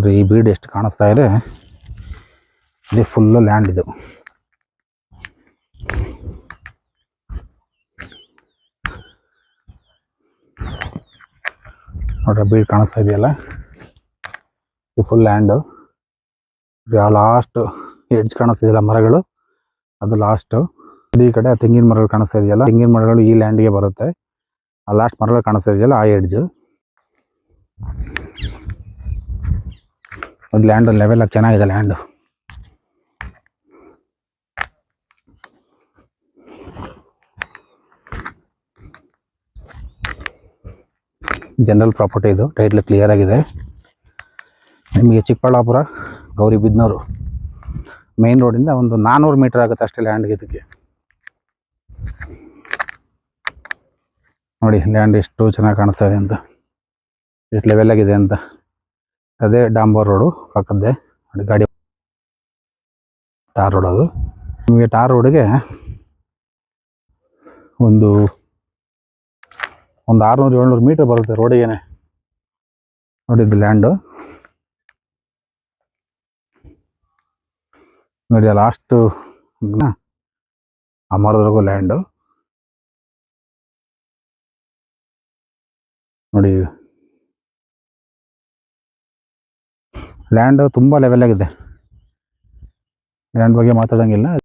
ಅಂದರೆ ಈ ಬೀಡ್ ಎಷ್ಟು ಕಾಣಿಸ್ತಾ ಇದೆ, ಇದು ಫುಲ್ಲು ಲ್ಯಾಂಡ್ ಇದು. ನೋಡ್ರಿ ಬೀಡ್ ಕಾಣಿಸ್ತಾ ಇದೆಯಲ್ಲ, ಇದು ಫುಲ್ ಲ್ಯಾಂಡು. ಲಾಸ್ಟ್ ಎಡ್ಜ್ ಕಾಣಿಸ್ತಿದೆಯಲ್ಲ ಮರಗಳು, ಅದು ಲಾಸ್ಟು. ಈ ಕಡೆ ತೆಂಗಿನ ಮರಗಳು ಕಾಣಿಸ್ತಾ ಇದೆಯಲ್ಲ, ತೆಂಗಿನ ಮರಗಳು ಈ ಲ್ಯಾಂಡ್ಗೆ ಬರುತ್ತೆ. ಆ ಲಾಸ್ಟ್ ಮರಗಳು ಕಾಣಿಸ್ತಾ ಇದೆಯಲ್ಲ, ಆ ಎಡ್ಜು. ಒಂದು ಲ್ಯಾಂಡ್ ಲೆವೆಲ್ ಆಗಿ ಚೆನ್ನಾಗಿದೆ ಲ್ಯಾಂಡು. ಜನರಲ್ ಪ್ರಾಪರ್ಟಿ ಇದು, ಟೈಟ್ಲ್ ಕ್ಲಿಯರ್ ಆಗಿದೆ. ನಿಮಗೆ ಚಿಕ್ಕಬಳ್ಳಾಪುರ ಗೌರಿಬಿದನೂರು ಮೇನ್ ರೋಡಿಂದ ಒಂದು 400 ಮೀಟರ್ ಆಗುತ್ತೆ ಅಷ್ಟೇ ಲ್ಯಾಂಡ್ಗೆ. ಇದಕ್ಕೆ ನೋಡಿ ಲ್ಯಾಂಡ್ ಎಷ್ಟು ಚೆನ್ನಾಗಿ ಕಾಣಿಸ್ತಾ ಇದೆ ಅಂತ, ಎಷ್ಟು ಲೆವೆಲ್ ಆಗಿದೆ ಅಂತ. ಅದೇ ಡಾಂಬರ್ ರೋಡು ಪಕ್ಕದ್ದೇ, ನೋಡಿ ಗಾಡಿ ಟಾರ್ ರೋಡ್. ಅದು ನಿಮಗೆ ಟಾರ್ ರೋಡಿಗೆ ಒಂದು 600-700 ಮೀಟರ್ ಬರುತ್ತೆ ರೋಡಿಗೆ. ನೋಡಿದ್ದು ಲ್ಯಾಂಡು ನೋಡಿ, ಲಾಸ್ಟು ಆ ಮರದವರೆಗೂ ಲ್ಯಾಂಡು ನೋಡಿ. ಲ್ಯಾಂಡು ತುಂಬ ಲೆವೆಲ್ ಆಗಿದೆ, ಲ್ಯಾಂಡ್ ಬಗ್ಗೆ ಮಾತಾಡೋಂಗಿಲ್ಲ.